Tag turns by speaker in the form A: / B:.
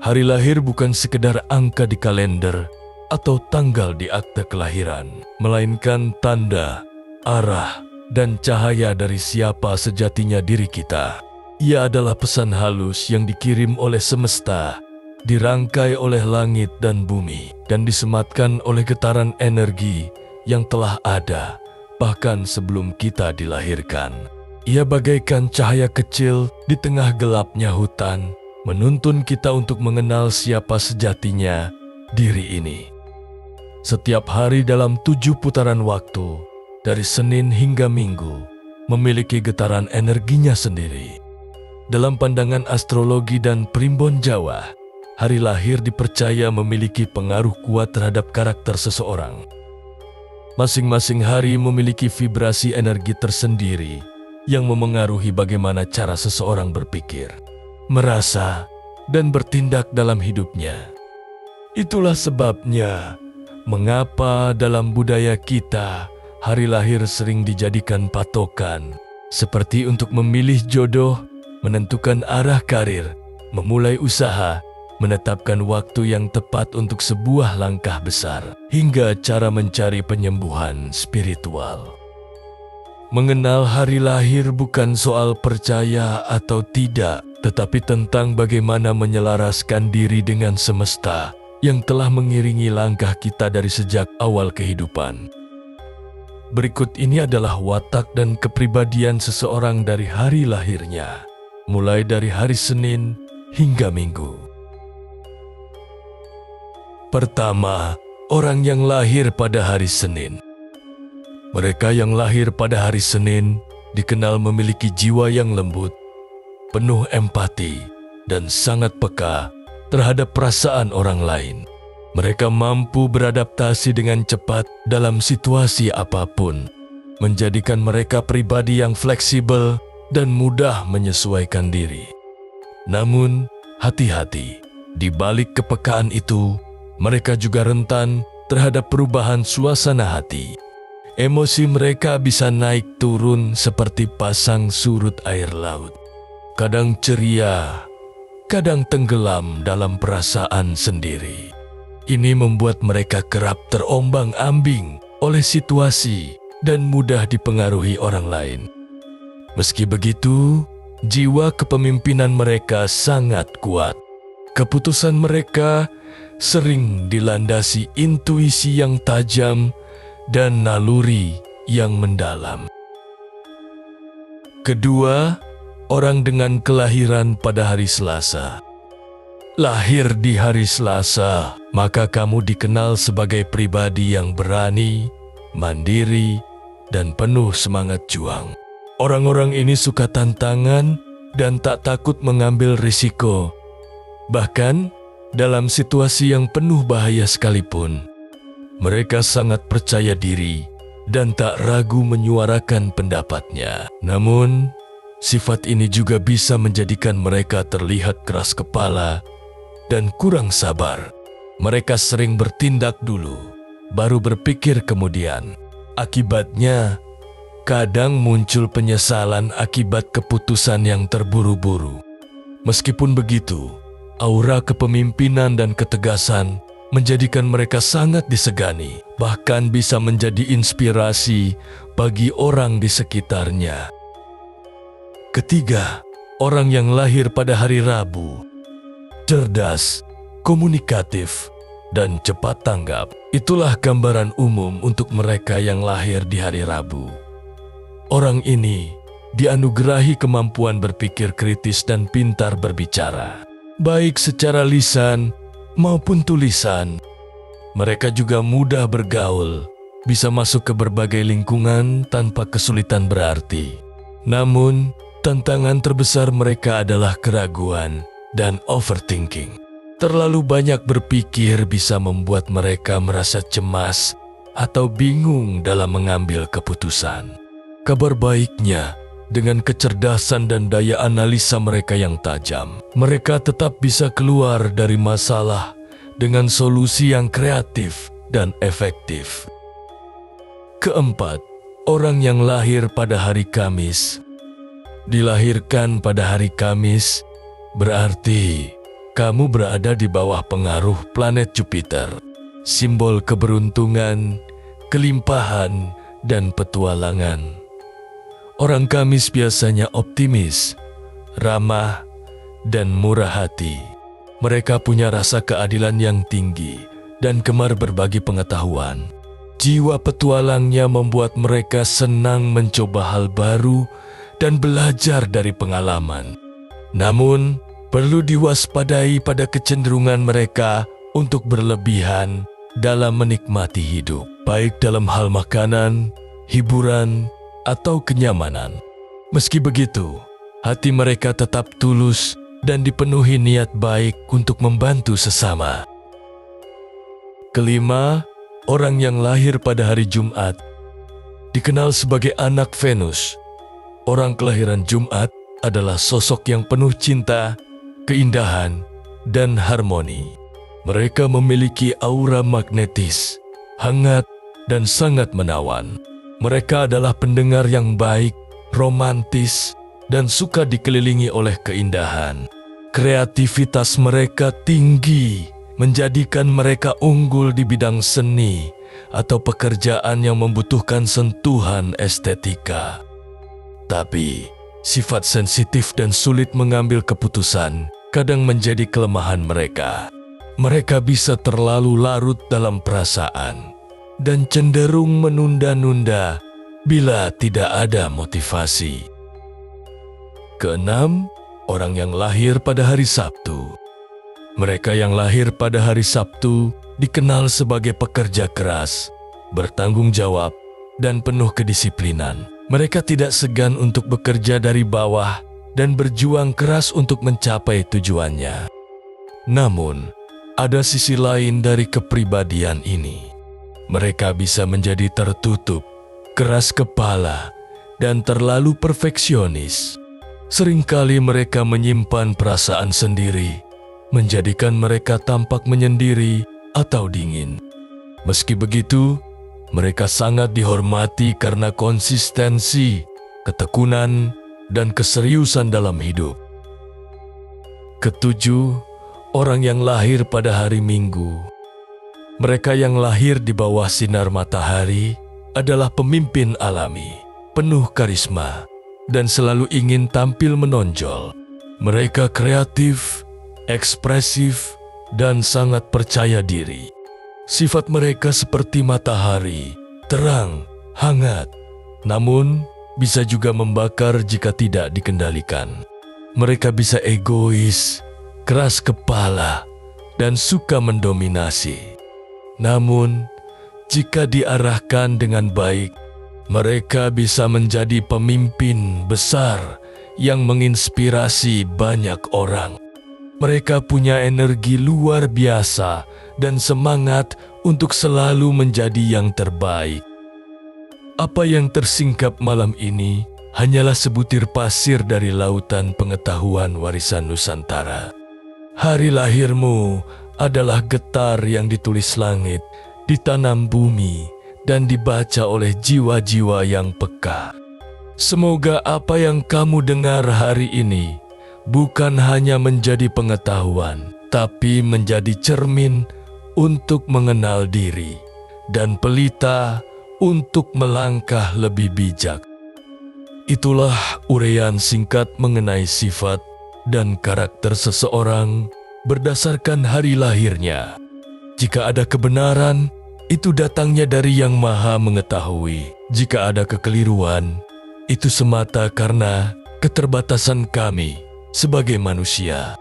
A: Hari lahir bukan sekedar angka di kalender atau tanggal di akte kelahiran, melainkan tanda, arah, dan cahaya dari siapa sejatinya diri kita. Ia adalah pesan halus yang dikirim oleh semesta, dirangkai oleh langit dan bumi, dan disematkan oleh getaran energi yang telah ada bahkan sebelum kita dilahirkan. Ia bagaikan cahaya kecil di tengah gelapnya hutan, menuntun kita untuk mengenal siapa sejatinya diri ini. Setiap hari dalam 7 putaran waktu, dari Senin hingga Minggu, memiliki getaran energinya sendiri. Dalam pandangan astrologi dan primbon Jawa, hari lahir dipercaya memiliki pengaruh kuat terhadap karakter seseorang. Masing-masing hari memiliki vibrasi energi tersendiri yang memengaruhi bagaimana cara seseorang berpikir, merasa, dan bertindak dalam hidupnya. Itulah sebabnya mengapa dalam budaya kita hari lahir sering dijadikan patokan, seperti untuk memilih jodoh, menentukan arah karir, memulai usaha, menetapkan waktu yang tepat untuk sebuah langkah besar, hingga cara mencari penyembuhan spiritual. Mengenal hari lahir bukan soal percaya atau tidak, tetapi tentang bagaimana menyelaraskan diri dengan semesta yang telah mengiringi langkah kita dari sejak awal kehidupan. Berikut ini adalah watak dan kepribadian seseorang dari hari lahirnya, mulai dari hari Senin hingga Minggu. Pertama, orang yang lahir pada hari Senin. Mereka yang lahir pada hari Senin dikenal memiliki jiwa yang lembut, penuh empati, dan sangat peka terhadap perasaan orang lain. Mereka mampu beradaptasi dengan cepat dalam situasi apapun, menjadikan mereka pribadi yang fleksibel dan mudah menyesuaikan diri. Namun, hati-hati, di balik kepekaan itu, mereka juga rentan terhadap perubahan suasana hati. Emosi mereka bisa naik turun seperti pasang surut air laut. Kadang ceria, kadang tenggelam dalam perasaan sendiri. Ini membuat mereka kerap terombang-ambing oleh situasi dan mudah dipengaruhi orang lain. Meski begitu, jiwa kepemimpinan mereka sangat kuat. Keputusan mereka sering dilandasi intuisi yang tajam dan naluri yang mendalam. Kedua, orang dengan kelahiran pada hari Selasa. Lahir di hari Selasa, maka kamu dikenal sebagai pribadi yang berani, mandiri, dan penuh semangat juang. Orang-orang ini suka tantangan dan tak takut mengambil risiko. Bahkan, dalam situasi yang penuh bahaya sekalipun, mereka sangat percaya diri dan tak ragu menyuarakan pendapatnya. Namun, sifat ini juga bisa menjadikan mereka terlihat keras kepala dan kurang sabar. Mereka sering bertindak dulu, baru berpikir kemudian. Akibatnya, kadang muncul penyesalan akibat keputusan yang terburu-buru. Meskipun begitu, aura kepemimpinan dan ketegasan menjadikan mereka sangat disegani, bahkan bisa menjadi inspirasi bagi orang di sekitarnya. Ketiga, orang yang lahir pada hari Rabu. Cerdas, komunikatif, dan cepat tanggap. Itulah gambaran umum untuk mereka yang lahir di hari Rabu. Orang ini dianugerahi kemampuan berpikir kritis dan pintar berbicara, baik secara lisan maupun tulisan. Mereka juga mudah bergaul, bisa masuk ke berbagai lingkungan tanpa kesulitan berarti. Namun, tantangan terbesar mereka adalah keraguan dan overthinking. Terlalu banyak berpikir bisa membuat mereka merasa cemas atau bingung dalam mengambil keputusan. Kabar baiknya, dengan kecerdasan dan daya analisa mereka yang tajam, mereka tetap bisa keluar dari masalah dengan solusi yang kreatif dan efektif. Keempat, orang yang lahir pada hari Kamis. Dilahirkan pada hari Kamis berarti kamu berada di bawah pengaruh planet Jupiter, simbol keberuntungan, kelimpahan, dan petualangan. Orang Kamis biasanya optimis, ramah, dan murah hati. Mereka punya rasa keadilan yang tinggi dan gemar berbagi pengetahuan. Jiwa petualangnya membuat mereka senang mencoba hal baru dan belajar dari pengalaman. Namun, perlu diwaspadai pada kecenderungan mereka untuk berlebihan dalam menikmati hidup, baik dalam hal makanan, hiburan, atau kenyamanan. Meski begitu, hati mereka tetap tulus dan dipenuhi niat baik untuk membantu sesama. Kelima, orang yang lahir pada hari Jumat dikenal sebagai anak Venus. Orang kelahiran Jumat adalah sosok yang penuh cinta, keindahan, dan harmoni. Mereka memiliki aura magnetis, hangat, dan sangat menawan. Mereka adalah pendengar yang baik, romantis, dan suka dikelilingi oleh keindahan. Kreativitas mereka tinggi, menjadikan mereka unggul di bidang seni atau pekerjaan yang membutuhkan sentuhan estetika. Tapi, sifat sensitif dan sulit mengambil keputusan kadang menjadi kelemahan mereka. Mereka bisa terlalu larut dalam perasaan dan cenderung menunda-nunda bila tidak ada motivasi. Keenam, orang yang lahir pada hari Sabtu. Mereka yang lahir pada hari Sabtu dikenal sebagai pekerja keras, bertanggung jawab, dan penuh kedisiplinan. Mereka tidak segan untuk bekerja dari bawah dan berjuang keras untuk mencapai tujuannya. Namun, ada sisi lain dari kepribadian ini. Mereka bisa menjadi tertutup, keras kepala, dan terlalu perfeksionis. Seringkali mereka menyimpan perasaan sendiri, menjadikan mereka tampak menyendiri atau dingin. Meski begitu, mereka sangat dihormati karena konsistensi, ketekunan, dan keseriusan dalam hidup. Ketujuh, orang yang lahir pada hari Minggu. Mereka yang lahir di bawah sinar matahari adalah pemimpin alami, penuh karisma, dan selalu ingin tampil menonjol. Mereka kreatif, ekspresif, dan sangat percaya diri. Sifat mereka seperti matahari, terang, hangat, namun bisa juga membakar jika tidak dikendalikan. Mereka bisa egois, keras kepala, dan suka mendominasi. Namun, jika diarahkan dengan baik, mereka bisa menjadi pemimpin besar yang menginspirasi banyak orang. Mereka punya energi luar biasa dan semangat untuk selalu menjadi yang terbaik. Apa yang tersingkap malam ini hanyalah sebutir pasir dari lautan pengetahuan warisan Nusantara. Hari lahirmu adalah getar yang ditulis langit, ditanam bumi, dan dibaca oleh jiwa-jiwa yang peka. Semoga apa yang kamu dengar hari ini bukan hanya menjadi pengetahuan, tapi menjadi cermin untuk mengenal diri dan pelita untuk melangkah lebih bijak. Itulah uraian singkat mengenai sifat dan karakter seseorang berdasarkan hari lahirnya. Jika ada kebenaran, itu datangnya dari Yang Maha Mengetahui. Jika ada kekeliruan, itu semata karena keterbatasan kami sebagai manusia.